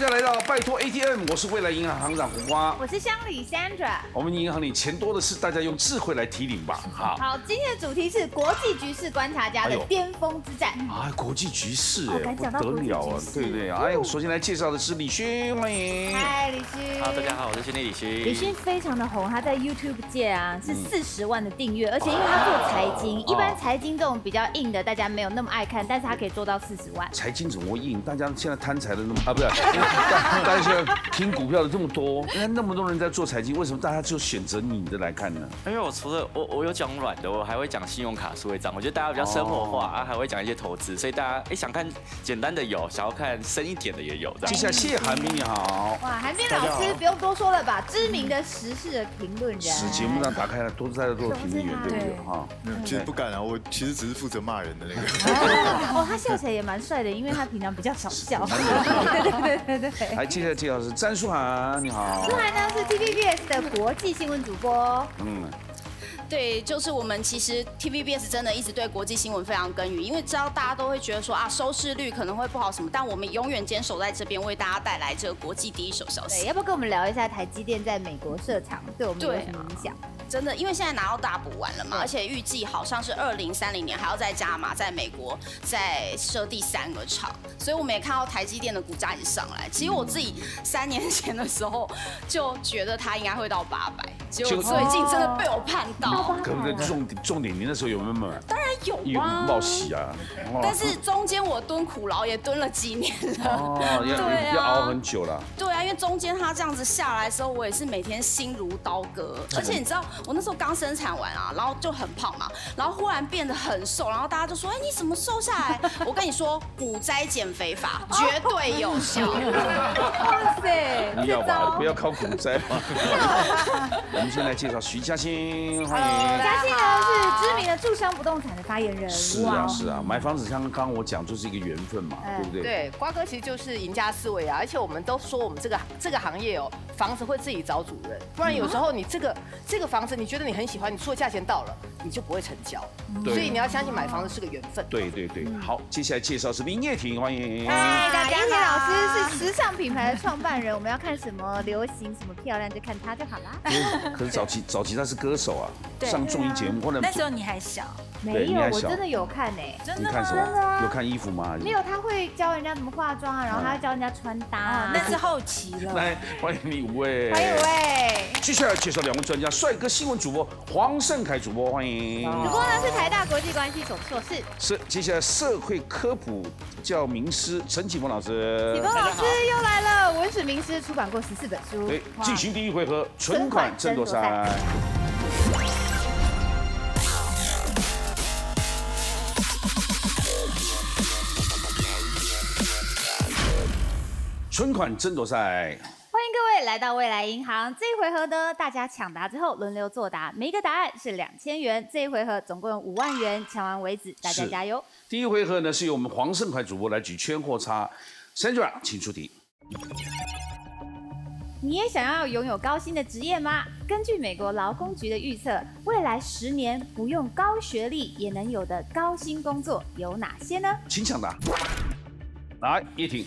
家来到拜托 ATM， 我是未来银行行长胡瓜，我是乡里 Sandra。我们银行里钱多的是，大家用智慧来提领吧。好，今天的主题是国际局势观察家的巅峰之战。国际局势不得了啊，对不对啊？首先来介绍的是李勋，欢迎。嗨，李勋。好，大家好，我是训练李勋。李勋非常的红，他在 YouTube 界啊是40万的订阅，而且因为他做财经，一般财经这种比较硬的，大家没有那么爱看，但是他可以做到40万。财经怎么会硬？大家现在贪财的那么不是，大家现在听股票的这么多，那么多人在做财经，为什么大家就选择你的来看呢？因为我除了我有讲软的，我还会讲信用卡、数位账，我觉得大家比较生活化还会讲一些投资，所以大家想看简单的有，想要看深一点的也有。接下来谢寒冰你好。哇，寒冰老师不用多说了吧？知名的时事的评论人。是节目上打开了，都是在做评论员，对不对？哈，其实不敢啊，我其实只是负责骂人的那个。他笑起来也蛮帅的，因为他平常比较少笑。对。来，接下来介绍是詹书涵，你好。书涵呢是 TVBS 的国际新闻主播。对，就是我们其实 TVBS 真的一直对国际新闻非常耕耘，因为知道大家都会觉得说收视率可能会不好什么，但我们永远坚守在这边，为大家带来这个国际第一手消息。对，要不要跟我们聊一下台积电在美国设厂对我们有什么影响？真的，因为现在拿到大补完了嘛，而且预计好像是2030年还要再加码，在美国再设第3个厂，所以我们也看到台积电的股价一直上来。其实我自己3年前的时候就觉得它应该会到800，结果最近真的被我盼到。可不可以重点，你那时候有没有买？当然有啊，冒喜啊！但是中间我蹲苦劳也蹲了几年了，要熬很久了。对啊，因为中间它这样子下来的时候，我也是每天心如刀割，而且你知道我那时候刚生产完啊，然后就很胖嘛，然后忽然变得很瘦，然后大家就说：“哎，你怎么瘦下来？”我跟你说，股灾减肥法绝对有效。哇塞！你要吧，不要靠股灾嘛。我们先来介绍徐嘉欣，欢迎。嘉欣呢是知名的住商不动产的发言人。是啊，买房子像刚刚我讲就是一个缘分嘛，对不对？对，瓜哥其实就是赢家思维啊，而且我们都说我们这个行业哦，房子会自己找主人，不然有时候你这个房子你觉得你很喜欢，你出的价钱到了，你就不会成交。所以你要相信买房子是个缘分。对，好，接下来介绍是林叶婷，欢迎。嗨，大家好。叶婷老师是时尚品牌的创办人，我们要看什么流行、什么漂亮就看她就好啦。可是早期他是歌手啊，上综艺节目或者那时候你还小，没有，我真的有看诶。真的吗？你看什么？有看衣服吗？没有，他会教人家怎么化妆啊，然后他会教人家穿搭。那是后期了。来，欢迎你五位。欢迎五位。接下来介绍2位专家，帅哥新闻主播黄胜凯主播，欢迎。主播呢是台大国际关系所硕士。是，接下来社会科普教名师陈启峰老师。启峰老师又来了，文史名师，出版过14本书。对，进行第1回合存款争夺赛。存款争夺赛，欢迎各位来到未来银行。这一回合呢，大家抢答之后轮流作答，每一个答案是2000元。这一回合总共有5万元，抢完为止，大家加油。第1回合呢是由我们黄胜凯主播来举圈或叉 ，Sandra， 请出题。你也想要拥有高薪的职业吗？根据美国劳工局的预测，未来10年不用高学历也能有的高薪工作有哪些呢？请抢答。来，叶婷。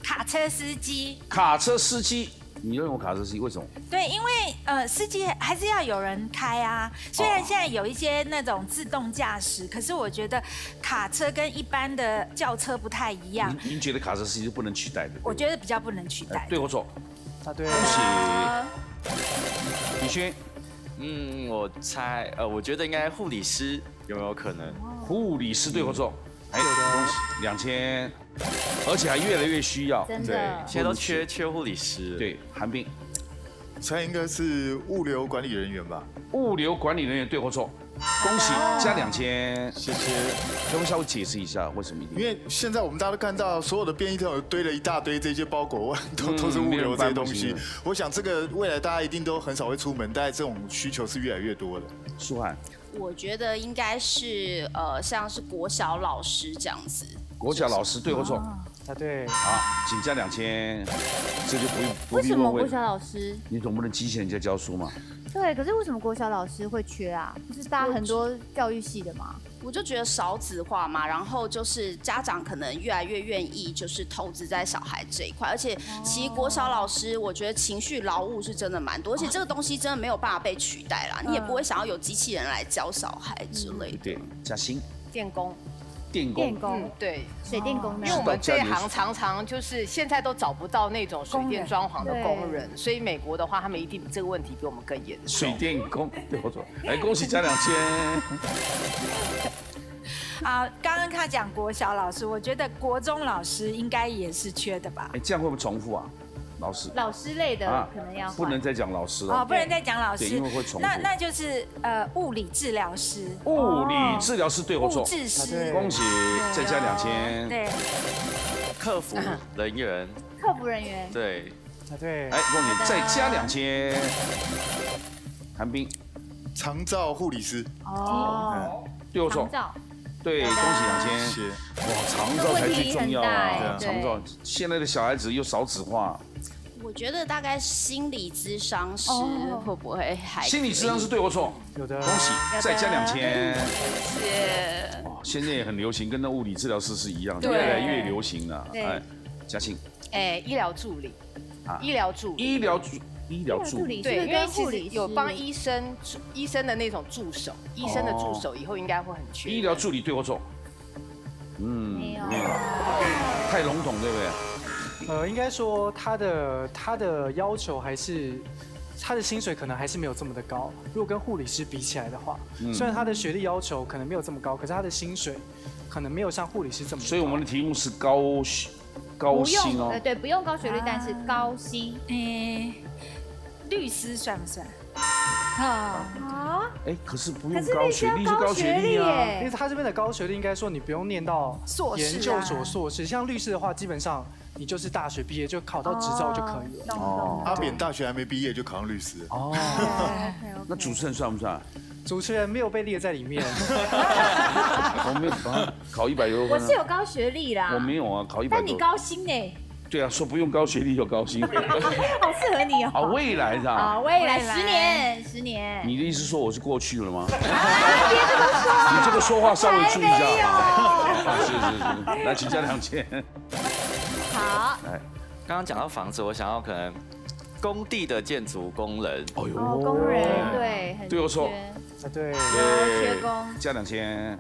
卡车司机。卡车司机，你认为卡车司机为什么？对，因为司机还是要有人开啊。虽然现在有一些那种自动驾驶，可是我觉得卡车跟一般的轿车不太一样。您觉得卡车司机是不能取代的？我觉得比较不能取代。对或错？答对。恭喜。李勋。我猜，我觉得应该护理师有没有可能？护理师对或错？哎，恭喜2000，而且还越来越需要。真的，现在都缺护理师。对，寒冰。猜应该是物流管理人员吧？物流管理人员对或错？恭喜，加2000。谢谢。可不可以稍微解释一下为什么一定？因为现在我们大家都看到所有的便利店堆了一大堆这些包裹，都是物流这些东西。我想这个未来大家一定都很少会出门，但这种需求是越来越多的。舒涵。我觉得应该是像是国小老师这样子。国小老师对或错？答对。好，请加2000，这就不必为什么问国小老师？你总不能机器人家教书嘛？对，可是为什么国小老师会缺啊？不是大家很多教育系的吗？我就觉得少子化嘛，然后就是家长可能越来越愿意就是投资在小孩这一块，而且其实国小老师我觉得情绪劳务是真的蛮多，而且这个东西真的没有办法被取代啦，你也不会想要有机器人来教小孩之类的。对，嘉欣，电工。电电工，工，对，水电工呢因为？我们这一行常常就是现在都找不到那种水电装潢的工人，所以美国的话，他们一定这个问题比我们更严重。水电工，对我说，来恭喜加2000。啊，刚刚他讲国小老师，我觉得国中老师应该也是缺的吧？哎，这样会不会重复啊？老师老师类的可能要换不能再讲老师哦，了。不能再讲老对，师，因为会重复。那就是物理治疗师，物理治疗师对或错？物质师，恭喜，再加2000。对，客服人员，客服人员，对，对，哎，恭喜，再加2000。韩冰，长照护理师，哦，对或错长？照，对，恭喜2000。谢。哇，长照才最重要啊！这个问题很大长照，现在的小孩子又少子化，我觉得大概心理咨商师哦会不会还可以？心理咨商是对或错？有的恭喜，再加2000。谢谢。哇，现在也很流行，跟那物理治疗师是一样的，对越来越流行了。对哎，嘉庆，医疗助理啊，医疗助理。医疗助理，对，因为跟其实护理有帮医生的那种助手，医生的助手以后应该会很缺。医疗助理对或错？没有太笼统，对不对？应该说他的要求还是。他的薪水可能还是没有这么的高，如果跟护理师比起来的话，虽然他的学历要求可能没有这么高，可是他的薪水可能没有像护理师这么高。所以我们的题目是高薪哦。对，不用高学历，但是高薪。律师算不算？啊，哎，可是不可用高学是律师要历是高学历啊。因为耶，他这边的高学历应该说你不用念到硕士啊研究所、硕士，像律师的话，基本上你就是大学毕业就考到执照就可以了。懂阿扁大学还没毕业就考上律师了。哦，那主持人算不算？主持人没有被列在里面，我没有考100多分。我是有高学历啦，我没有啊，考100多。但你高薪呢？对啊，说不用高学历有高薪。好适合你哦。啊，未来是吧？啊，未来10年。你的意思说我是过去了吗？你这个说话稍微注意一下好。是，来，请加2000。好，来，刚刚讲到房子，我想要可能工地的建筑工人，哦哦，工人对，很对我错缺对，缺工。加2000。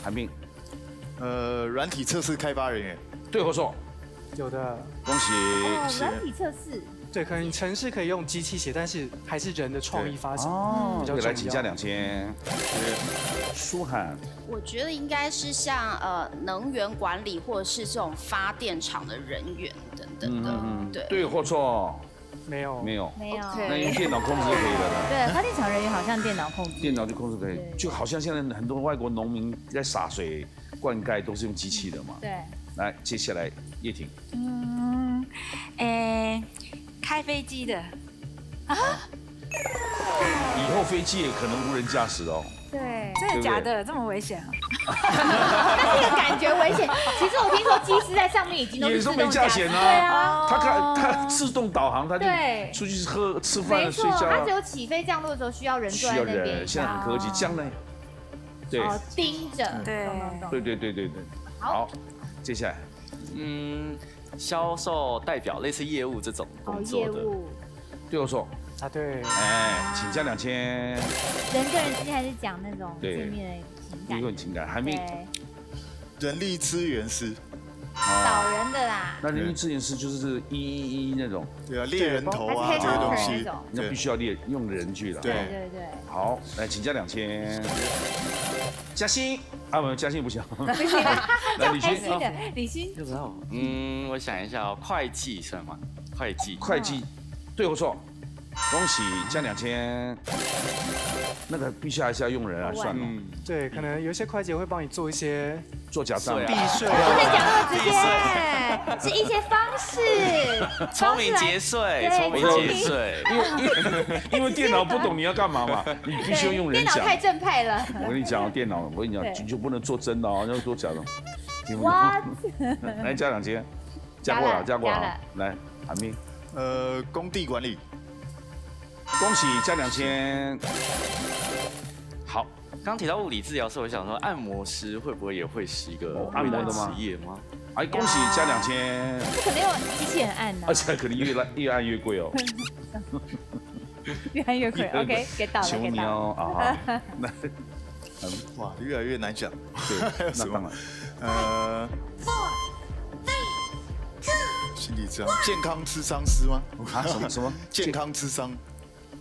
韩冰，软体测试开发人员，对或错？有的，恭喜。哦，软体测试，对，可能程式可以用机器写，但是还是人的创意发想比较对，重来，请加要。2000。舒涵，我觉得应该是像能源管理或者是这种发电厂的人员等等的，对。对或错？没有，没有。没有。那用电脑控制就可以了啦。对，发电厂人员好像电脑控制。电脑就控制可以，对就好像现在很多外国农民在洒水、灌溉都是用机器的嘛。对，来，接下来叶婷，开飞机的，以后飞机也可能无人驾驶哦。对，真的假的？这么危险啊？但是感觉危险。其实我听说机师在上面已经都是自动也都没驾驶对啊，啊，它自动导航，它就对出去吃饭没错，了睡觉啊，它只有起飞降落的时候需要人需坐在那边要人，现在很科技，这样呢？对哦，盯着，对懂对，好，接下来销售代表类似业务这种哦，工作的，业务，对我错，对，哎，请加2000，人跟人之间还是讲那种对见面的情一感，份情感，还没对，人力资源师，找人的啦，那人力资源师就是111那种，对啊，猎人头啊还是这些东 headhunter 西那种，那必须要用人去了。对对，好，来，请加2000。嘉欣啊，不，嘉欣不行。来，李欣，开心的李欣，不知道。我想一下哦，会计算吗？会计，会计，对或错？恭喜加2000。那个必须还是要用人啊，算了，对，可能有一些会计会帮你做一些做假账。避税不能啊，讲那么直接，是一些方式，聪明节税，对聪明节税。因为电脑不懂你要干嘛嘛，你必须要用人讲。电脑太正派了。我跟你讲，电脑，我跟你讲，就不能做真的哦，要做假的。What？来加2000，加过了，来，韩冰，工地管理，恭喜加2000。好，刚提到物理治疗师，我想说按摩师会不会也会是一个按摩的吗职业吗？哎，恭喜加2000，不可能用机器人按呐而，且可能越按越贵哦。越按越贵。OK， get 到了求你，get 到了。哦啊！那哇，越来越难讲。对，那当然。心理治疗，健康咨商师吗？啊，什么？健康咨商，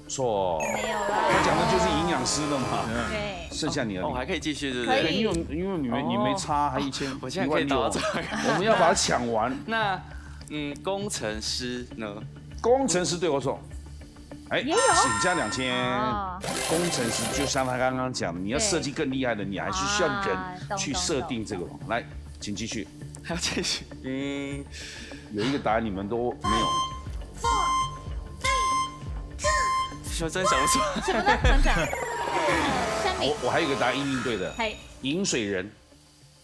错，没有他了。讲的就是营养师的嘛。对，剩下你了，哦，还可以继续，对不可以对？因为你没差，还1000，我现在可以到这个。我们要把它抢完。那工程师呢？工程师对我说，哎，也有请加2000。哦工程师就像他刚刚讲，你要设计更厉害的，你还是需要啊人去设定这个。来，请继续。还要继续？有一个答案你们都没有。我真想不出来。什么呢，团长？山里我还有一个答案一定对的，嘿，饮水人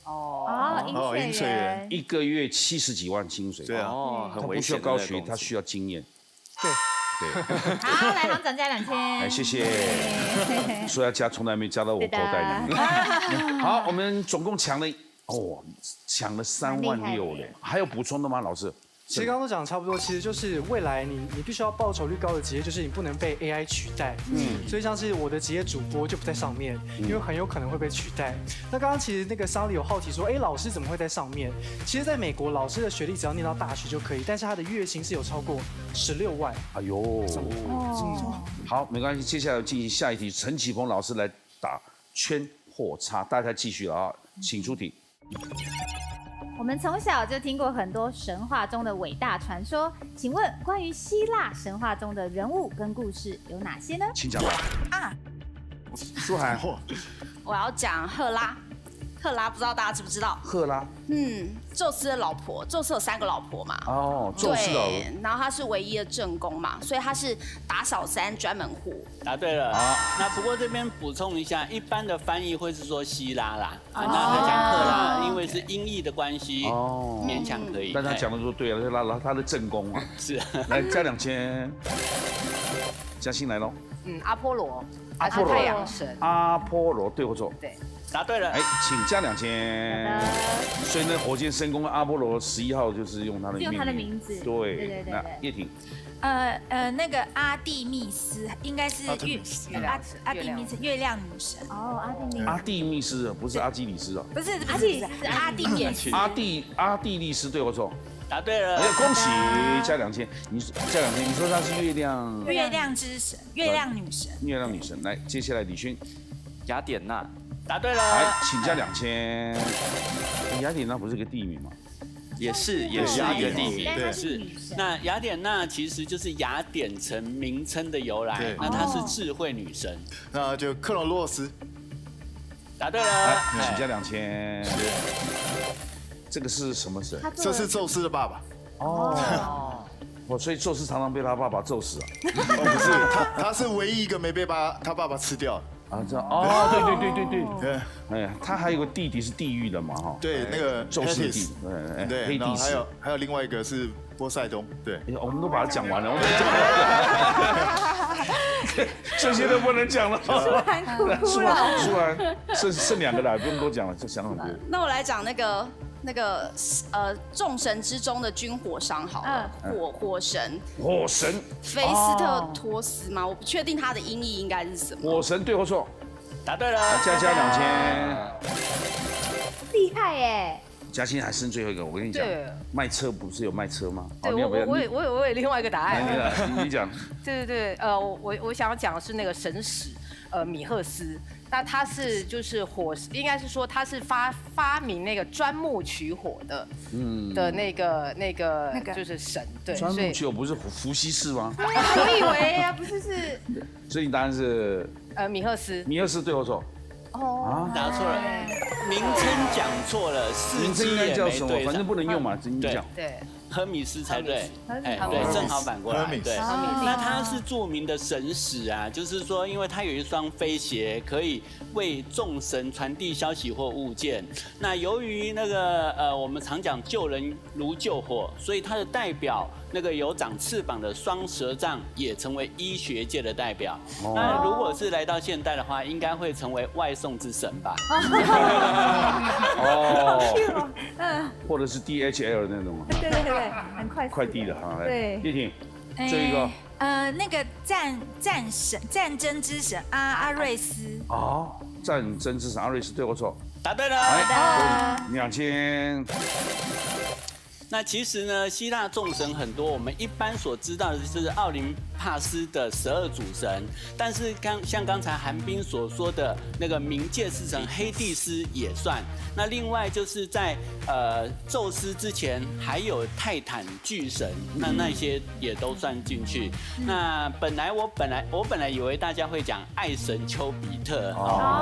哦，饮水人，一个月70几万薪水。对啊哦，他不很危险的需要高学历，那个工作他需要经验。对，对，好，来行长加2000。哎，谢谢。说要加，从来没加到我口袋里面。好，我们总共抢了3万6嘞，还有补充的吗，老师？其实刚刚都讲的差不多，其实就是未来你必须要报酬率高的职业，就是你不能被 AI 取代。所以像是我的职业主播就不在上面，因为很有可能会被取代。那刚刚其实那个桑里有好奇说，哎，老师怎么会在上面？其实在美国，老师的学历只要念到大学就可以，但是他的月薪是有超过16万。哎呦，好，没关系，接下来进行下一题，陈启鹏老师来打圈或叉，大家继续了啊，请出题。我们从小就听过很多神话中的伟大传说，请问关于希腊神话中的人物跟故事有哪些呢？请讲吧。啊，舒涵，我要讲赫拉。赫拉不知道大家知不知道？赫拉，宙斯的老婆，宙斯有3个老婆嘛？哦，宙斯的对，然后他是唯一的正宫嘛，所以他是打小三专门户。答对了。好那不过这边补充一下，一般的翻译会是说希拉啦，那他讲赫拉，因为是音译的关系，勉强可以。但他讲的说对了，他的正宫啊，是来加2000，嘉欣来喽。阿波罗，阿波罗太阳神。阿波罗对或错？答对了。哎，请加2000。所以呢，火箭升空阿波罗11号就是用他的用他的名字。对，那叶婷。那个阿蒂密斯应该是阿蒂密斯月亮女神。哦，阿蒂密斯不是阿基里斯哦。不是阿蒂是阿蒂密斯。阿蒂利斯对或错？答对了。哎，恭喜加2000，你加2000，你说她是月亮之神，月亮女神。月亮女神，来，接下来李勋，雅典娜。答对来了。请加2000。雅典娜不是个地名吗？也是一个地名。对，是。那雅典娜其实就是雅典城名称的由来，那她是智慧女神。那就克罗洛斯。答对了。来，请加2000。这个是什么神？这是宙斯的爸爸。哦，所以宙斯常常被他爸爸揍死啊。不是，他是唯一一个没被他爸爸吃掉。啊，这样哦，对，哎呀，他还有个弟弟是地狱的嘛，哈，对，那个宙斯的弟，对，黑帝斯，还有另外一个是波塞冬，对，我们都把它讲完了，这些都不能讲了，舒涵哭了，舒涵剩2个了，不用多讲了，就讲很多。那我来讲那个众神之中的军火商好了，火神菲斯特托斯吗？我不确定他的音译应该是什么。火神对或错？答对了，加2000，厉害耶！嘉欣还剩最后一个，我跟你讲，卖车不是有卖车吗？对，我有另外一个答案。你讲。对，我想要讲的是那个神使，米赫斯。那他是就是应该是说他是发明那个钻木取火的那个就是神，对。钻木取火不是伏羲氏吗？我以为啊，不是。所以你答案是米赫斯。米赫斯对或错？答错了，名称讲错了，名称应该叫什么？反正不能用嘛，你讲。对。荷米斯才对，对，正好反过来，对。那他是著名的神使啊，就是说，因为他有一双飞鞋，可以为众神传递消息或物件。那由于那个我们常讲救人如救火，所以他的代表那个有长翅膀的双舌杖也成为医学界的代表。那如果是来到现代的话，应该会成为外送之神吧？哦，或者是 DHL 那种，对，很快快递的哈。对，叶婷，这一个那个战争之神阿瑞斯。哦，战争之神阿瑞斯，对我错，答对了。来，2000。那其实呢，希腊众神很多，我们一般所知道的就是奥林帕斯的12主神，但是像刚才韩冰所说的那个冥界之神黑帝斯也算。那另外就是在宙斯之前还有泰坦巨神，那些也都算进去。那我本来以为大家会讲爱神丘比特，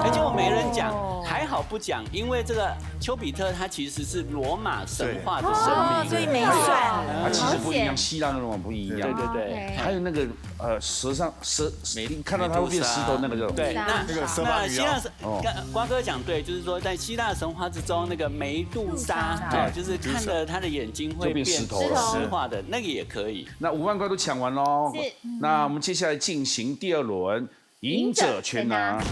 结果没人讲，还好不讲，因为这个丘比特他其实是罗马神话的神明。所以没算，它其实不一样，希腊那种不一样。对，还有那个蛇，看到它会变石头那个叫对，那蛇王希腊瓜哥讲对，就是说在希腊神话之中，那个梅杜莎，就是看着他的眼睛会变石头石化的那个也可以。那5万块都抢完喽，那我们接下来进行第2轮，赢者全拿。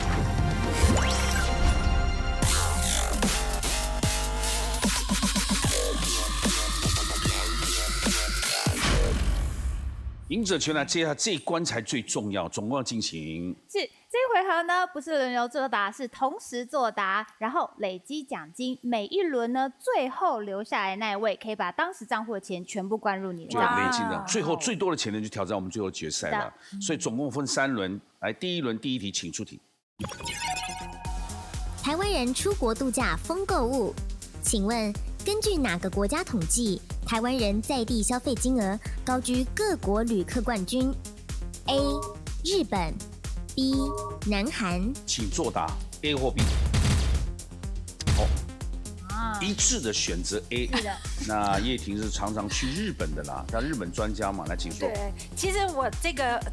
赢者全拿，接下来这一关才最重要，总共要进行。是这一回合呢，不是轮流作答，是同时作答，然后累积奖金。每一轮呢，最后留下来那一位可以把当时账户的钱全部灌入你的就累积的，最后最多的钱呢，就挑战我们最后决赛了。所以总共分3轮，来第1轮第1题，请出题。台湾人出国度假疯购物，请问根据哪个国家统计，台湾人在地消费金额高居各国旅客冠军 ？A. 日本 B. 南韩。请作答 A 或 B。一致的选择 A。是的。那叶婷是常常去日本的啦，她日本专家嘛，来请说。对，其实我这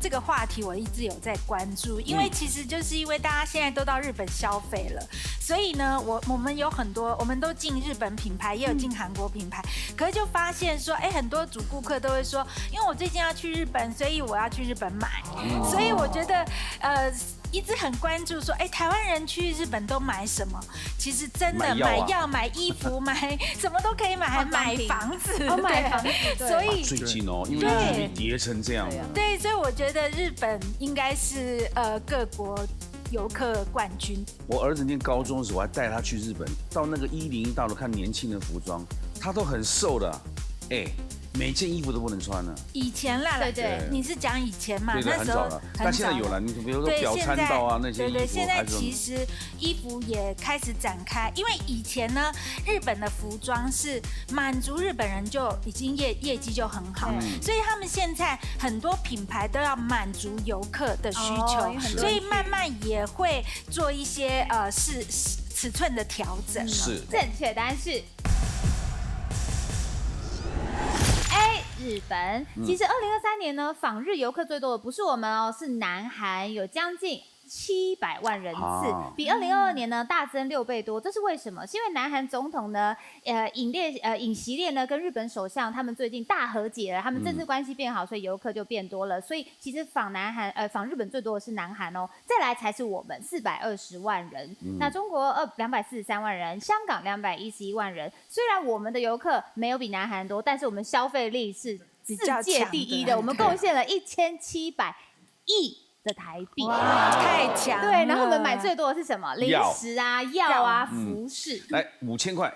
个话题我一直有在关注，因为其实就是因为大家现在都到日本消费了，所以呢，我们有很多，我们都进日本品牌，也有进韩国品牌，可是就发现说，很多主顾客都会说，因为我最近要去日本，所以我要去日本买，所以我觉得一直很关注说，台湾人去日本都买什么？其实真的买药、买衣服、买什么都可以买，还买房子，买房子。所以最近因为日币跌成这样，对，所以我觉得日本应该是各国游客冠军。我儿子念高中的时候，我还带他去日本，到那个101大楼看年轻人服装，他都很瘦的，每件衣服都不能穿了。以前啦，对，你是讲以前嘛？对，很早了。但现在有了，你比如说表参道啊那些衣服，对，现在其实衣服也开始展开，因为以前呢，日本的服装是满足日本人就已经业绩就很好，所以他们现在很多品牌都要满足游客的需求，所以慢慢也会做一些尺寸的调整。是，正确答案是。日本其实2023年呢，访日游客最多的不是我们哦，是南韩，有将近700万人次，比2022年呢大增6倍多。这是为什么？是因为南韩总统呢，尹锡烈呢跟日本首相他们最近大和解了，他们政治关系变好，所以游客就变多了。所以其实访日本最多的是南韩哦，再来才是我们420万人。那中国243万人，香港211万人。虽然我们的游客没有比南韩多，但是我们消费力是世界第1的，我们贡献了1700亿的台币，太强了。对，然后我们买最多的是什么？零食啊、药啊、服饰。来5000块，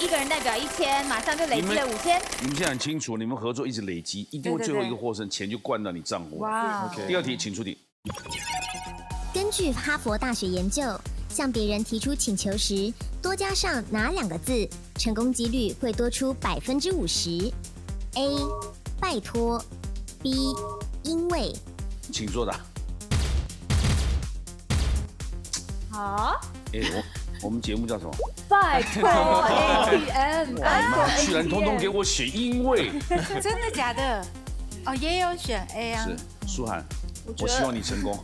一个人代表1000，马上就累积了5000。你们现在很清楚，你们合作一直累积，一定会最后一个获胜，钱就灌到你账户。哇！第2题，请出题。根据哈佛大学研究，向别人提出请求时，多加上哪2个字，成功几率会多出50%？ A. 拜托 B. 因为。请作答。好。我们节目叫什么？拜托 ATM。哇，你们居然通通给我写因为。真的假的？也有选 A 啊。是，舒涵。我希望你成功。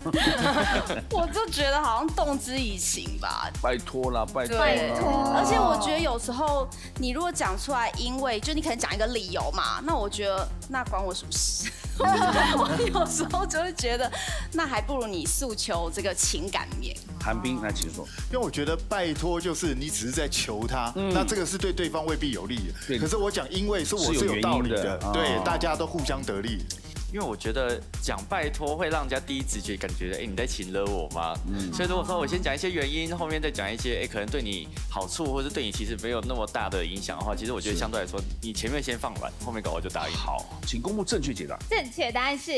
我就觉得好像动之以情吧。拜托啦，拜托。而且我觉得有时候你如果讲出来，因为就你可能讲一个理由嘛，那我觉得那关我什么事？我有时候就会觉得，那还不如你诉求这个情感面。韩冰，来请说。因为我觉得拜托就是你只是在求他，那这个是对对方未必有利的。可是我讲因为是我是有道理的，对，大家都互相得利。因为我觉得讲拜托会让人家第一直觉感觉，你在情勒我吗？所以如果说我先讲一些原因，后面再讲一些，可能对你好处，或者对你其实没有那么大的影响的话，其实我觉得相对来说，你前面先放软，后面搞我就答应。好，请公布正确解答。正确答案是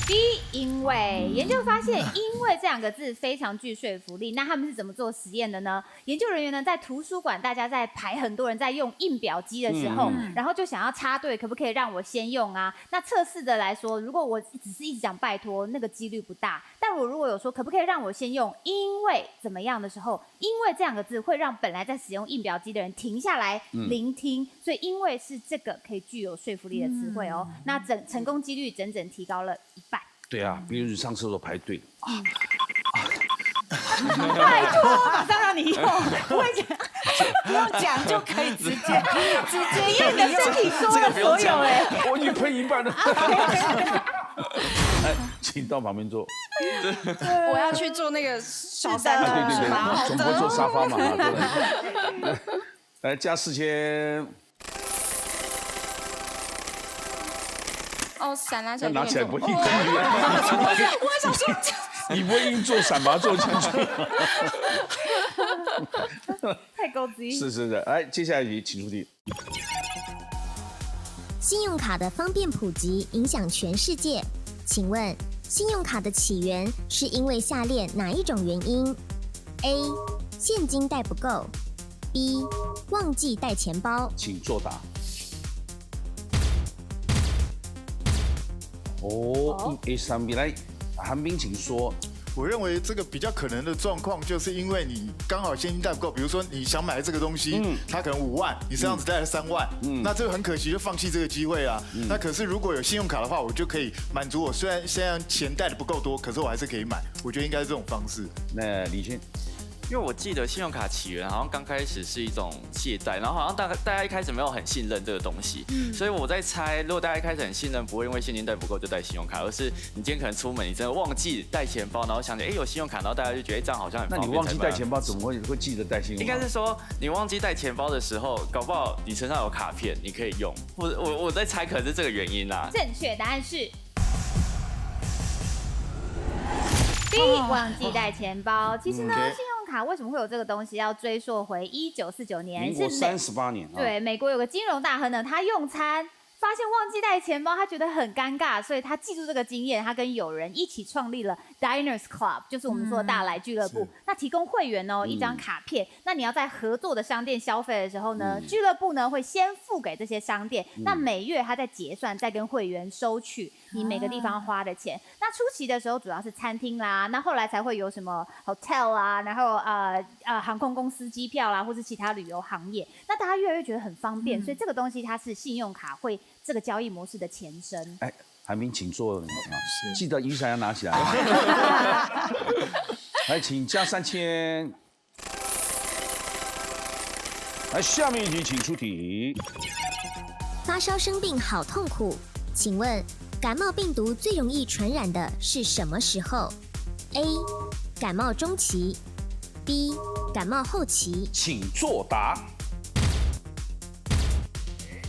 B， 因为研究发现，因为这2个字非常具说服力。那他们是怎么做实验的呢？研究人员呢在图书馆，大家在排很多人在用印表机的时候，然后就想要插队，可不可以让我先用啊？那测试的来说，如果我只是一直讲拜托，那个几率不大。但我如果有说可不可以让我先用，因为怎么样的时候，因为这2个字会让本来在使用印表机的人停下来聆听，所以因为是这个可以具有说服力的词汇哦。那成功几率整整提高了1半。对啊，比如你上厕所排队拜托，马上让你用，不会讲，不用讲就可以直接，因为你的身体说了所有哎。我女朋友一半了。来，请到旁边坐。我要去做那个小三对是吗？总不会坐沙发嘛？对。来加4000。哦，伞拿起来，拿起来不硬。我想说，你不会硬做伞把它做进去。太高级。是，来，接下来一题，请出题。信用卡的方便普及影响全世界，请问信用卡的起源是因为下列哪一种原因 ？A. 现金带不够 ，B. 忘记带钱包。请作答。1A 3B， 来，韩冰请说。我认为这个比较可能的状况，就是因为你刚好现金带不够，比如说你想买这个东西，它可能5万，你身上只带了3万，那这个很可惜，就放弃这个机会啊。那可是如果有信用卡的话，我就可以满足我虽然现在钱带的不够多，可是我还是可以买。我觉得应该是这种方式。那李轩。因为我记得信用卡起源好像刚开始是一种借贷，然后好像大家一开始没有很信任这个东西，所以我在猜，如果大家一开始很信任，不会因为现金带不够就带信用卡，而是你今天可能出门你真的忘记带钱包，然后想起有信用卡，然后大家就觉得这样好像很方便。那你忘记带钱包，怎么会记得带信用卡？应该是说你忘记带钱包的时候，搞不好你身上有卡片，你可以用。我在猜，可能是这个原因啦。正确答案是。B， 忘记带钱包。其实呢，信用卡为什么会有这个东西？要追溯回1949年，民国38年。对，美国有个金融大亨呢，他用餐发现忘记带钱包，他觉得很尴尬，所以他记住这个经验，他跟友人一起创立了 Diners Club， 就是我们说的大来俱乐部。那提供会员哦一张卡片，那你要在合作的商店消费的时候呢，俱乐部呢会先付给这些商店，那每月他在结算，再跟会员收取你每个地方花的钱。那初期的时候主要是餐厅啦，那后来才会有什么 hotel 啦，然后航空公司机票啦，或是其他旅游行业。那大家越来越觉得很方便，所以这个东西它是信用卡会这个交易模式的前身。哎，韩冰请坐，记得雨伞要拿起来。来，请加3000。来，下面一题请出题。发烧生病好痛苦，请问感冒病毒最容易传染的是什么时候 ？A. 感冒中期 ，B. 感冒后期。请作答。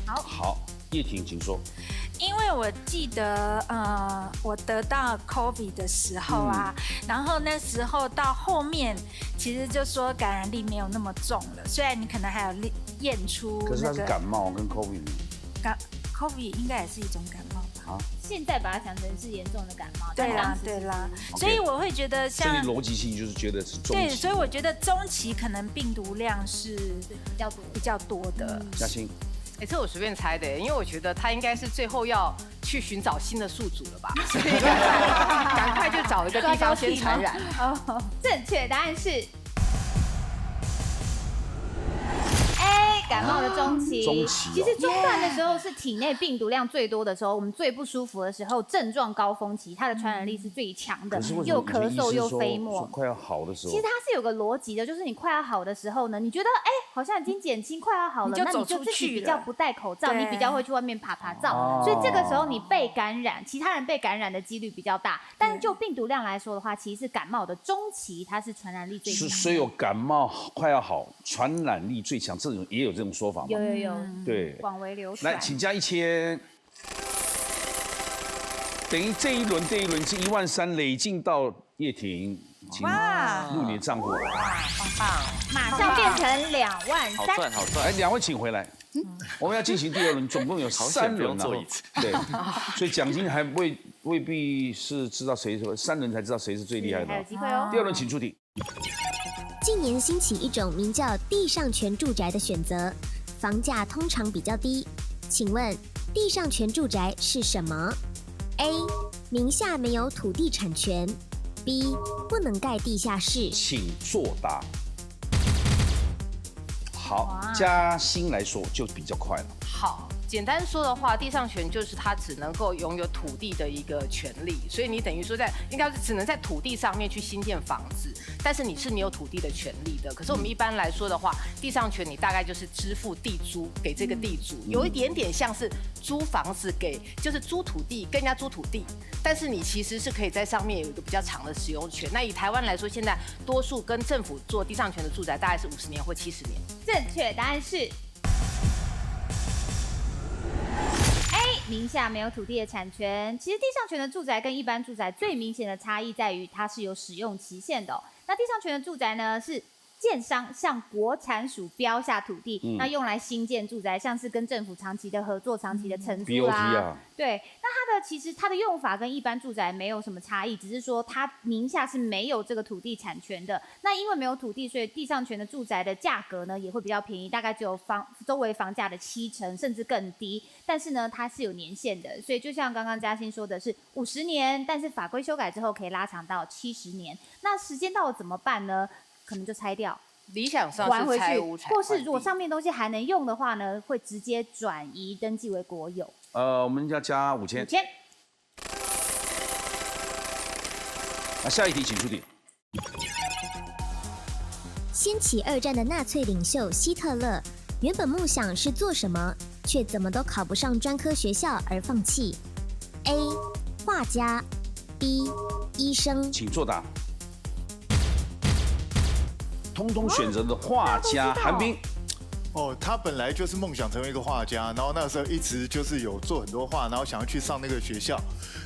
好，叶婷，请说。因为我记得，我得到 COVID 的时候啊，然后那时候到后面，其实就说感染力没有那么重了。虽然你可能还有验出可是它是感冒跟 COVID。COVID 应该也是一种感冒吧？啊，现在把它想成是严重的感冒。对啦，对啦，所以我会觉得像所以逻辑性就是觉得是中期。对，所以我觉得中期可能病毒量是比较多的。嘉欣。这是我随便猜的，因为我觉得他应该是最后要去寻找新的宿主了吧，所以赶快就找一个地方先传染。正确答案是 A，感冒的中期。中期其实中段的时候是体内病毒量最多的时候，我们最不舒服的时候，症状高峰期，它的传染力是最强的，又咳嗽又飞沫。快要好的时候，其实它是有个逻辑的，就是你快要好的时候呢，你觉得好像已经减轻，快要好了，那你就自己比较不戴口罩，你比较会去外面爬照，所以这个时候你被感染，其他人被感染的几率比较大。但是就病毒量来说的话，其实是感冒的中期，它是传染力最强。所以有感冒快要好，传染力最强，这种也有这种说法吗？有，对，广为流传。来，请加1000。等于这一轮是13000累进到叶婷，请入你的账户。棒棒，马上变成2万3。好赚，好赚。来，2位请回来。我们要进行第2轮，总共有3轮，做一次。对，所以奖金还未必是知道谁，3轮才知道谁是最厉害的。还有机会哦。第2轮请出题。近年兴起一种名叫地上权住宅的选择，房价通常比较低。请问地上权住宅是什么 ？A. 名下没有土地产权 ；B. 不能盖地下室。请作答。好，嘉欣来说就比较快了。好。简单说的话，地上权就是它只能够拥有土地的一个权利，所以你等于说应该只能在土地上面去新建房子，但是你有土地的权利的。可是我们一般来说的话，地上权你大概就是支付地租给这个地主，有一点点像是租房子就是租土地跟人家租土地，但是你其实是可以在上面有一个比较长的使用权。那以台湾来说，现在多数跟政府做地上权的住宅大概是50年或70年。正确答案是。名下没有土地的产权，其实地上权的住宅跟一般住宅最明显的差异在于它是有使用期限的。那地上权的住宅呢，是建商向国产署标下土地，那用来新建住宅，像是跟政府长期的合作、长期的承租啊。对，那其实它的用法跟一般住宅没有什么差异，只是说它名下是没有这个土地产权的。那因为没有土地，所以地上权的住宅的价格呢也会比较便宜，大概只有周围房价的70%甚至更低。但是呢，它是有年限的，所以就像刚刚嘉欣说的是50年，但是法规修改之后可以拉长到70年。那时间到了怎么办呢？可能就拆掉，理想上还回去，或是如果上面东西还能用的话呢，会直接转移登记为国有。我们要加5000。下一题请出题。掀起2战的纳粹领袖希特勒，原本梦想是做什么，却怎么都考不上专科学校而放弃 ？A. 画家 B. 医生。请作答。通通选择的画家韩冰。他本来就是梦想成为一个画家，然后那时候一直就是有做很多画，然后想要去上那个学校。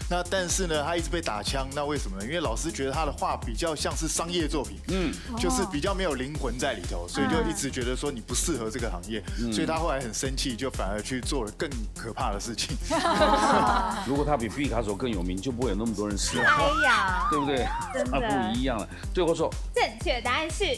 那但是呢，他一直被打枪，那为什么呢？因为老师觉得他的画比较像是商业作品，就是比较没有灵魂在里头，所以就一直觉得说你不适合这个行业，所以他后来很生气，就反而去做了更可怕的事情。如果他比毕卡索更有名，就不会有那么多人死了。哎呀，对不对？真的不一样了。对或错？正确答案是。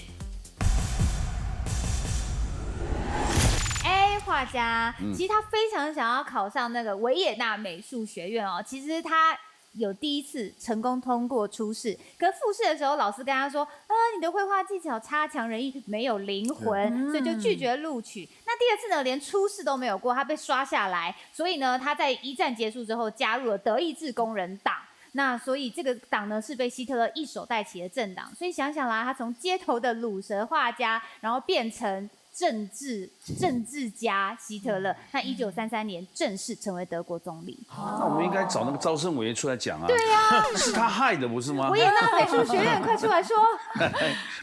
画家，其实他非常想要考上那个维也纳美术学院哦。其实他有第一次成功通过初试，可是复试的时候，老师跟他说：“你的绘画技巧差强人意，没有灵魂，所以就拒绝录取。”那第二次呢，连初试都没有过，他被刷下来。所以呢，他在一战结束之后加入了德意志工人党。那所以这个党呢是被希特勒一手带起的政党。所以想想啦，他从街头的鲁蛇画家，然后变成政治家希特勒，那1933年正式成为德国总理。那我们应该找那个招生委员出来讲啊。对呀，是他害的，不是吗？维也纳美术学院，快出来说！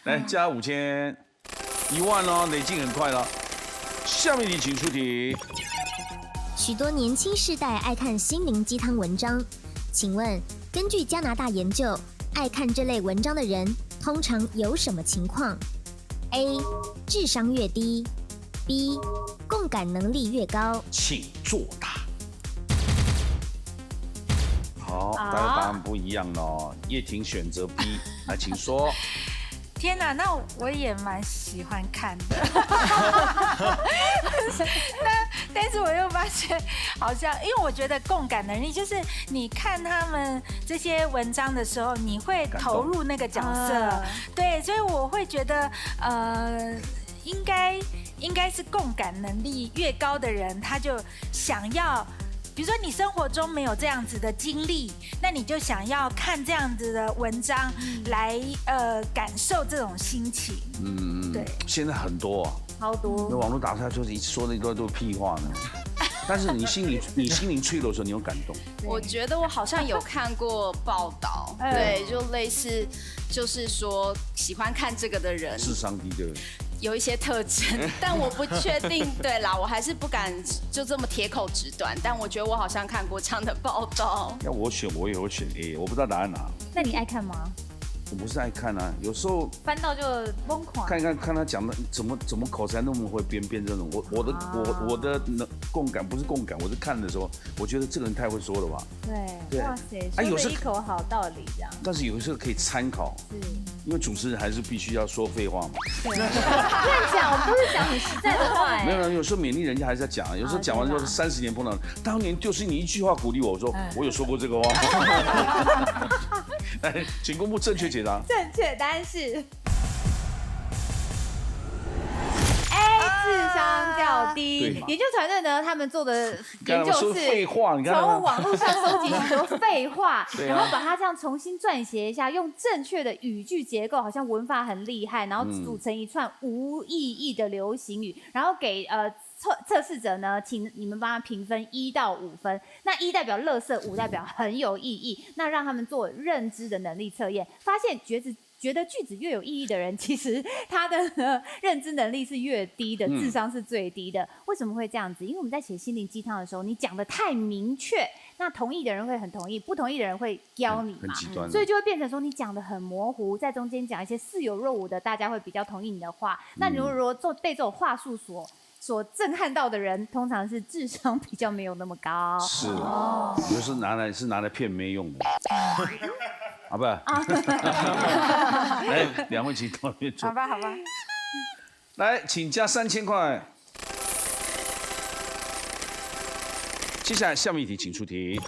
来加5000，1万哦，累进很快了。下面你请出题。许多年轻世代爱看心灵鸡汤文章，请问根据加拿大研究，爱看这类文章的人通常有什么情况？ A. 智商越低 B. 共感能力越高。请作答。好，大家答案不一样哦。叶婷选择 B， 来，请说。天哪，那我也蛮喜欢看的，但是我又发现，好像因为我觉得共感能力就是你看他们这些文章的时候，你会投入那个角色，对，所以我会觉得应该应该是共感能力越高的人，他就想要。比如说你生活中没有这样子的经历，那你就想要看这样子的文章来感受这种心情。对。现在很多啊，超多。那网络打出来就是说那都是屁话呢。但是你心灵脆弱的时候，你有感动。我觉得我好像有看过报道，对，就类似，就是说喜欢看这个的人，智商低的。有一些特征，但我不确定。对啦，我还是不敢就这么铁口直断。但我觉得我好像看过这样的报道。要我选，我也会选 A， 我不知道答案哪。那你爱看吗？我不是爱看啊，有时候翻到就疯狂。看他讲的怎么口才那么会编这种。我的共感不是共感，我是看的时候，我觉得这个人太会说了吧。对。哇塞，说的一口好道理这样。但是有时候可以参考。因为主持人还是必须要说废话嘛。对。乱讲，我们都是讲很实在的话。没有，有时候勉励人家还是要讲，有时候讲完之后30年碰到，当年就是你一句话鼓励我，我说我有说过这个话。来，请公布正确解答。正确答案是 A， 智商较低。研究团队呢，他们做的研究是从网络上收集很多废话，然后把它这样重新撰写一下，用正确的语句结构，好像文法很厉害，然后组成一串无意义的流行语，然后给测试者呢，请你们帮他评分1到5分。那1代表垃圾，5代表很有意义。那让他们做认知的能力测验，发现觉得句子越有意义的人，其实他的认知能力是越低的，智商是最低的。为什么会这样子？因为我们在写心灵鸡汤的时候，你讲的太明确，那同意的人会很同意，不同意的人会刁你嘛，所以就会变成说你讲的很模糊，在中间讲一些似有若无的，大家会比较同意你的话。那如果被这种话术所震撼到的人，通常是智商比较没有那么高。是，有时候拿来骗妹用的。好吧。来，2位请到那边坐。好吧。来，请加3000块。接下来下面一题，请出题。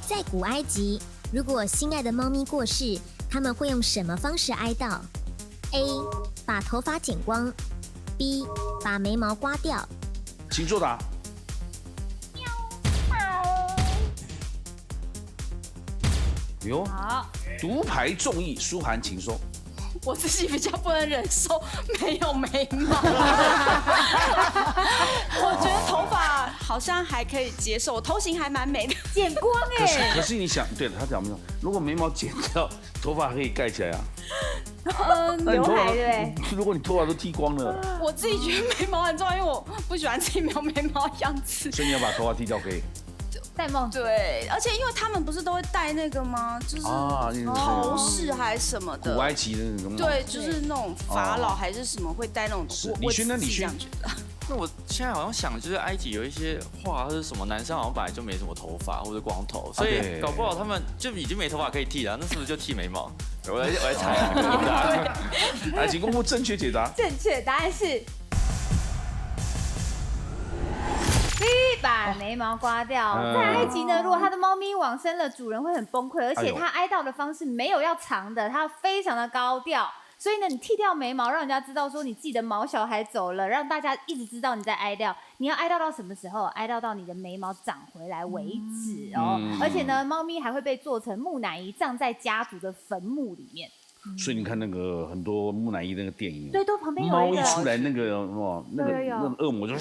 在古埃及，如果心爱的猫咪过世，他们会用什么方式哀悼 ？A. 把头发剪光 ，B. 把眉毛刮掉。请作答。哟，好，独排众议，舒涵，请说。我自己比较不能忍受没有眉毛，我觉得头发好像还可以接受，我头型还蛮美的，剪光哎。可是你想，对了，他讲没有，如果眉毛剪掉，头发可以盖起来啊。刘海对。如果你头发都剃光了，我自己觉得眉毛很重要，因为我不喜欢自己没有眉毛的样子。所以你要把头发剃掉可以。戴帽子，对，而且因为他们不是都会戴那个吗？就是头饰还是什么的，古埃及的那种。对，就是那种法老还是什么会戴那种。我自己这样觉得。那我现在好像想，就是埃及有一些画或者什么男生好像本来就没什么头发或者光头，所以搞不好他们就已经没头发可以剃了，那是不是就剃眉毛？我来猜啊。来，请公布正确解答。正确答案是。把眉毛刮掉。在埃及呢，如果他的猫咪往生了，主人会很崩溃，而且他哀悼的方式没有要长的，他非常的高调。所以呢，你剃掉眉毛，让人家知道说你自己的毛小孩走了，让大家一直知道你在哀悼。你要哀悼到什么时候？哀悼到你的眉毛长回来为止哦。而且呢，猫咪还会被做成木乃伊，葬在家族的坟墓里面。所以你看那个很多木乃伊那个电影，对，都旁边有一个猫一出来，那个哇，那个恶魔就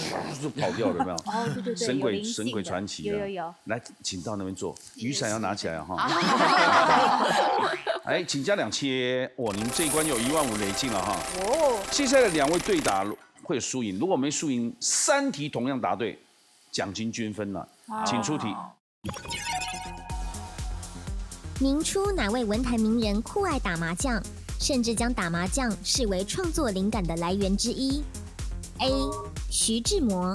跑掉了，有没有？哦，对，神鬼传奇有。来，请到那边坐，雨伞要拿起来哈。哎，请加2000，哇，你们这一关有15000累进了哈。哦。接下来2位对答会有输赢，如果没输赢，3题同样答对，奖金均分了，请出题。明初哪位文坛名人酷爱打麻将，甚至将打麻将视为创作灵感的来源之一 ？A. 徐志摩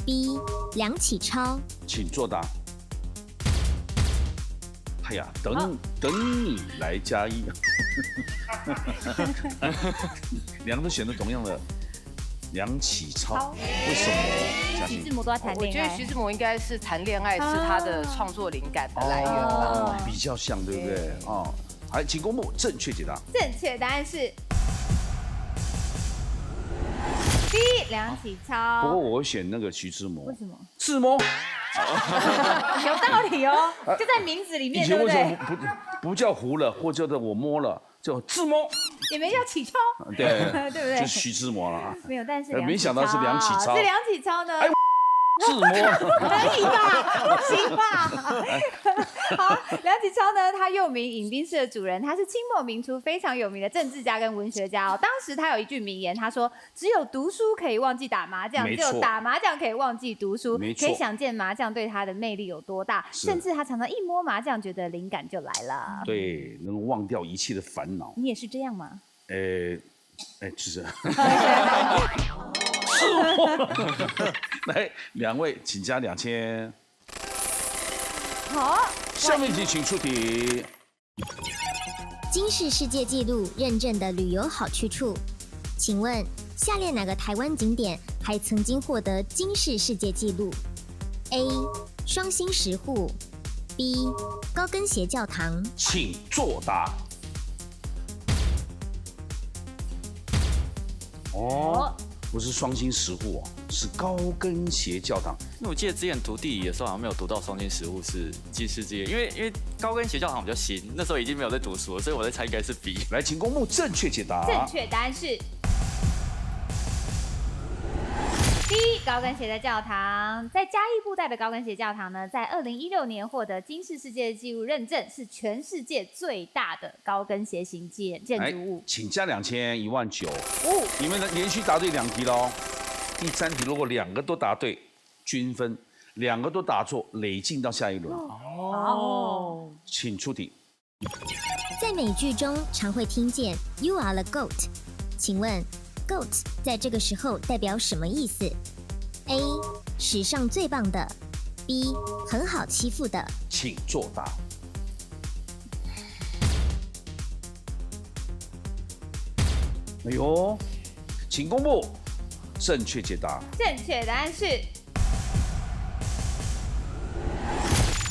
B. 梁启超，请作答。哎呀，等你来加一，两个都选择同样的梁启超，为什么？徐志摩都在谈恋爱，我觉得徐志摩应该是谈恋爱是他的创作灵感的来源吧，比较像，对不对？哦，好，请公布正确解答。正确答案是 B 梁启超。不过我会选那个徐志摩。为什么？志摩。有道理哦，就在名字里面，以前为什对不对？么不叫胡了，或叫做我摸了，叫志摩？也没叫启超，对对不对？就是徐志摩了。没有，但是没想到是梁启超。是梁启超呢？志摩可以吧？不行吧？好，梁启超呢，他又名饮冰室的主人，他是清末民初非常有名的政治家跟文学家哦。当时他有一句名言，他说：“只有读书可以忘记打麻将，只有打麻将可以忘记读书。”可以想见麻将对他的魅力有多大，甚至他常常一摸麻将，觉得灵感就来了。对，能忘掉一切的烦恼。你也是这样吗？就是。来，2位请加2000。好，下面题请出题。金氏世界纪录认证的旅游好去处，请问下列哪个台湾景点还曾经获得金氏世界纪录 ？A. 双星石户 B. 高跟鞋教堂。请作答。不是双星石户哦，是高跟鞋教堂。因为我记得之前读地理的时候好像没有读到双星石户是金氏之夜，因为高跟鞋教堂比较新，那时候已经没有在读书了，所以我在猜应该是 B。来，请公布正确解答。正确答案是 B 高跟鞋的教堂。在嘉义布袋的高跟鞋教堂呢，在2016年获得金氏世界纪录认证，是全世界最大的高跟鞋型建筑物。请加2000 19000。你们连续答对2题喽。第3题如果2个都答对，均分；2个都答错，累进到下一轮。请出题。在美剧中常会听见 "You are the goat"， 请问 "goat" 在这个时候代表什么意思 ？A. 史上最棒的 B. 很好欺负的。请作答。哎呦，请公布正确解答。正确答案是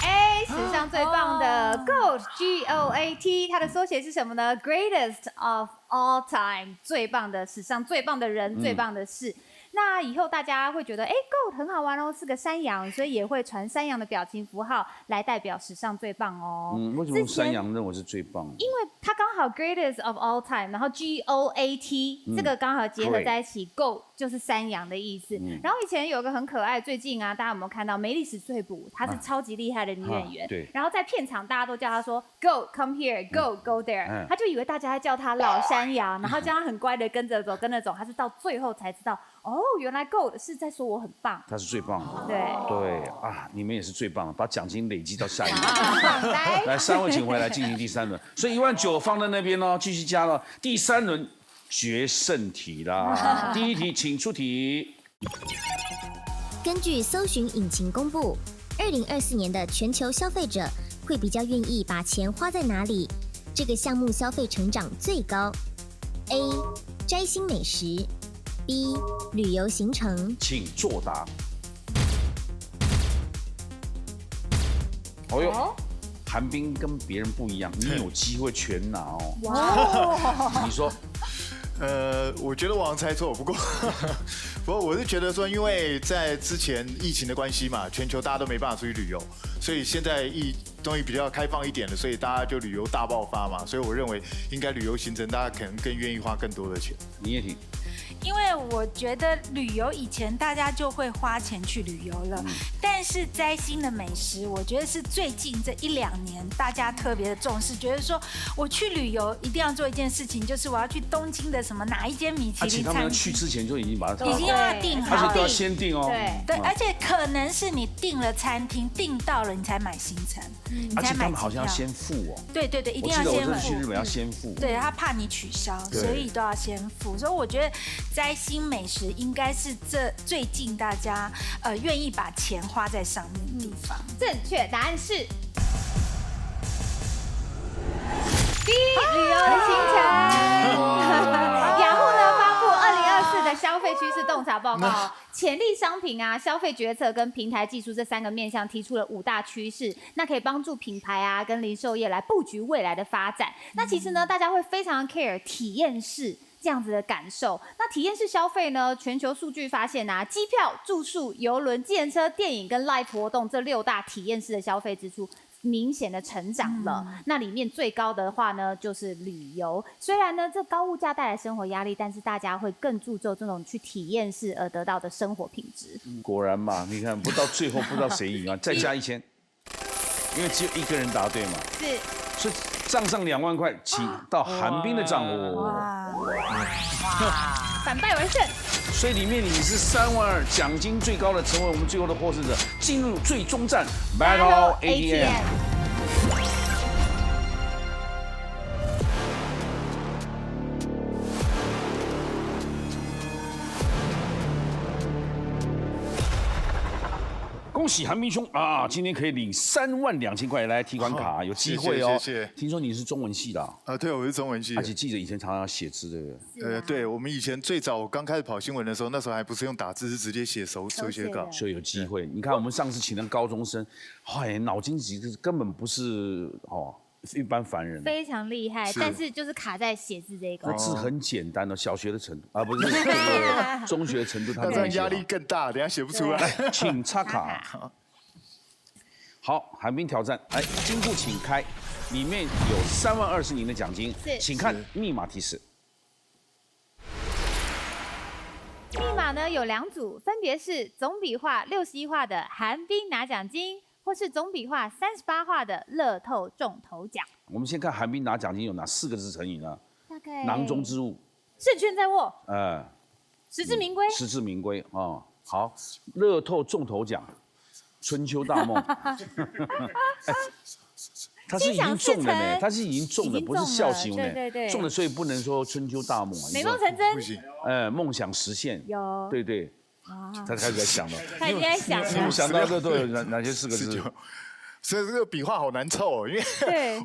A 史上最棒的 GOAT GOAT， 它的缩写是什么呢 ？Greatest of all time， 最棒的，史上最棒的人，最棒的事。那以后大家会觉得，GOAT 很好玩哦，是个山羊，所以也会传山羊的表情符号来代表史上最棒哦。为什么山羊认为是最棒？因为它刚好 greatest of all time， 然后 GOAT 这个刚好结合在一起 ，GOAT 就是山羊的意思。然后以前有个很可爱，最近啊，大家有没有看到梅丽史翠普？她是超级厉害的女演员。对。然后在片场大家都叫她说 Go come here go go there， 她就以为大家在叫她老山羊，然后叫她很乖的跟着走跟着走，她是到最后才知道。原来 GOAT 是在说我很棒，他是最棒的。对啊，你们也是最棒的，把奖金累积到下一轮。来，3位请回来进行第3轮。所以19000放在那边哦，继续加了。第3轮决胜题啦。第1题，请出题。根据搜寻引擎公布，2024年的全球消费者会比较愿意把钱花在哪里？这个项目消费成长最高 ？A. 摘星美食 B. 旅游行程。请作答。韩冰跟别人不一样，你有机会全拿哦。哇！你说？我觉得我好像猜错，不过我是觉得说，因为在之前疫情的关系嘛，全球大家都没办法出去旅游，所以现在终于比较开放一点了，所以大家就旅游大爆发嘛，所以我认为应该旅游行程大家可能更愿意花更多的钱。你也提。因为我觉得旅游以前大家就会花钱去旅游了，但是摘星的美食，我觉得是最近这1-2年大家特别的重视，觉得说我去旅游一定要做一件事情，就是我要去东京的什么哪一间米其林餐厅。他们去之前就已经把它已经要订好，而且都要先订哦。对，而且可能是你订了餐厅，订到了你才买行程，而且他们好像要先付哦。对，一定要先付。我记得我去日本要先付。对，他怕你取消，所以都要先付。所以我觉得摘星美食应该是这最近大家愿意把钱花在上面的地方。正确答案是 B 旅游的行程。雅虎呢发布2024的消费趋势洞察报告，潜力商品啊、消费决策跟平台技术这3个面向提出了5大趋势，那可以帮助品牌啊跟零售业来布局未来的发展。那其实呢，大家会非常 care 体验式这样子的感受。那体验式消费呢？全球数据发现啊，机票、住宿、邮轮、计程车、电影跟 live 活动这6大体验式的消费支出明显的成长了。那里面最高的话呢，就是旅游。虽然呢，这高物价带来生活压力，但是大家会更注重这种去体验式而得到的生活品质。果然嘛，你看不到最后不知道谁赢啊，再加1000，因为只有1个人答对嘛。是。所以账上2万块，请到韩冰的账户。哇！反败为胜。所以里面你是3万2，奖金最高的，成为我们最后的获胜者，进入最终战 Battle ATM。恭喜韩冰兄啊！今天可以领3万2000块来提款卡，有机会哦。谢谢。听说你是中文系的啊？对，我是中文系。而且记者以前常常写字，对不对？对，我们以前最早我刚开始跑新闻的时候，那时候还不是用打字，是直接写手写稿。所以有机会。你看我们上次请那个高中生，脑筋其实根本不是一般凡人，非常厉害，但是就是卡在写字这一块。字很简单的，小学的程度啊，不是中学的程度，他这样压力更大，等下写不出来。请插卡。好，韩冰挑战，金库请开，里面有3万20您的奖金，请看密码提示。密码呢有2组，分别是总笔画61画的韩冰拿奖金，或是总笔画38画的乐透中头奖。我们先看韩冰拿奖金有哪4个字成语呢？大概囊中之物，胜券在握，实至名归。实至名归啊！好，乐透中头奖，春秋大梦。他是已经中了呢，他是已经中了，不是笑形呢。对，中了，所以不能说春秋大梦啊。美梦成真，不行。梦想实现。有。对。他开始在想了。他已经在想了。你有想到这都有哪些4个字？所以这个笔画好难凑哦，因为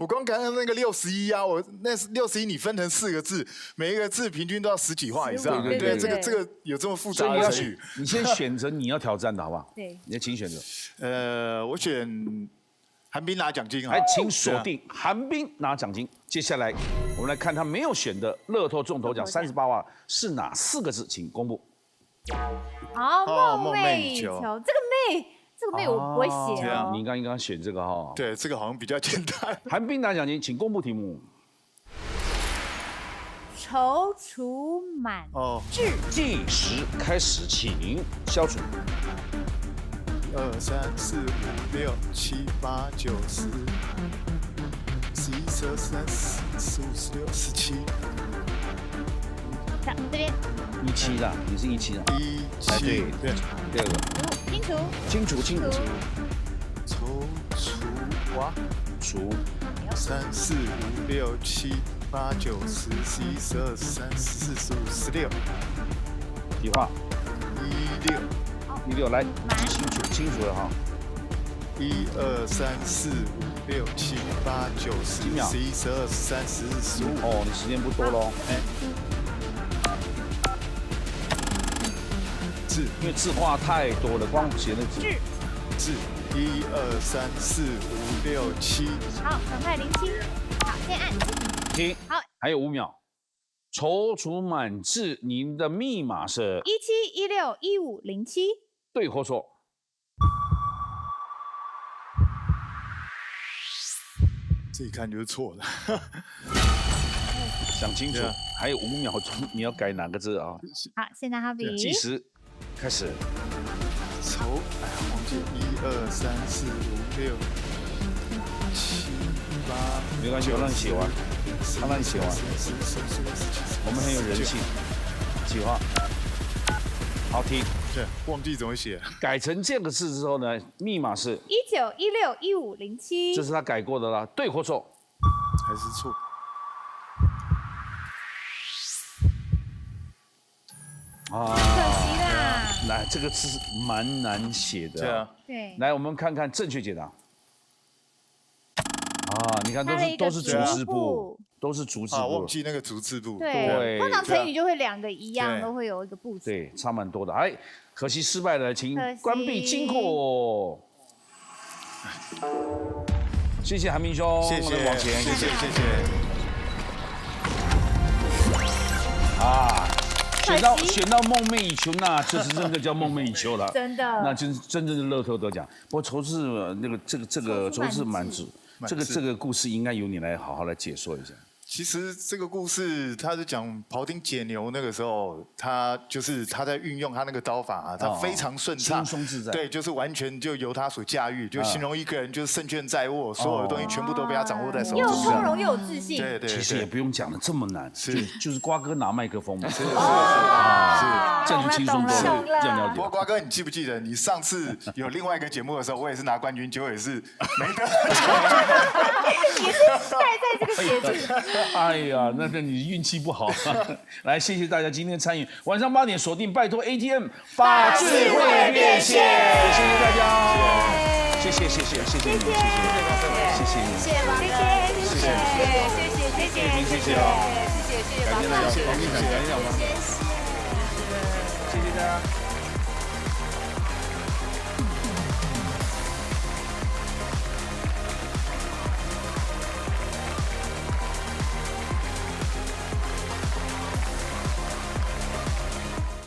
我光看那个61啊，我那61你分成4个字，每一个字平均都要10几画以上。对，这个有这么复杂的成语。你先选择你要挑战的好不好？对，你请选择。我选韩冰拿奖金啊。请锁定韩冰拿奖金。接下来我们来看他没有选的乐透中头奖38万是哪4个字，请公布。好，梦寐以求，这个妹我不会写哦。你刚刚选这个哈？对，这个好像比较简单。韩冰拿奖金，请公布题目。踌躇满志。计时开始，请消除。2、3、4、5、6、7、8、9、10、11、12、13、14、15、16、17。这边。17啦，你是17啦。17，对。第2个。清楚。踌躇哇，除。3、4、5、6、7、8、9、10、11、12、13、14、15、16。笔画。16来，清楚了哈。1、2、3、4、5、6、7、8、9、10、11、12、13、14、15。你时间不多喽。字，因为字画太多了，光写那字。字1、2、3、4、5、6、7。好，赶快07。好，先按停。好，还有5秒。踌躇满志，您的密码是17161507。对或错？这一看就是错的。想清楚，还有5秒钟，你要改哪个字啊？好，现在好比计时开始。忘记1、2、3、4、5、6、7、8。没关系，我让你写完，他让你写完。我们很有人性。计划。好，停。对，忘记怎么写。改成这个字之后呢，密码是19161507。这是他改过的啦，对或错？还是错。可惜啦。来，这个字蛮难写的。对。来，我们看看正确解答。你看都是竹字部，都是竹字部。忘记那个竹字部。对。通常成语就会2个一样，都会有一个部首。对，差蛮多的。可惜失败了，请关闭金库。谢谢韩冰兄，谢谢王贤，谢谢。啊。选到梦寐以求，那这是真的叫梦寐以求了，真的，那就是真正的乐透得奖。不过筹资那个这个筹资满纸，这个故事应该由你来好好来解说一下。其实这个故事，他是讲庖丁解牛那个时候，他在运用他那个刀法啊，他非常顺畅，轻松自在。对，就是完全就由他所驾驭，就形容一个人就是胜券在握，所有的东西全部都被他掌握在手中。又从容又有自信。对。其实也不用讲的这么难，就是瓜哥拿麦克风嘛。是，这样就轻松多了，这样了解。不过瓜哥，你记不记得你上次有另外一个节目的时候，我也是拿冠军，结果也是没得。也是带在这个节日。哎呀，那你运气不好。来，谢谢大家今天参与，晚上8点锁定，拜托 ATM 把智慧变现，谢谢大家，谢谢你，谢谢你，谢谢你，谢谢王哥，谢谢改天再聊，感谢大家。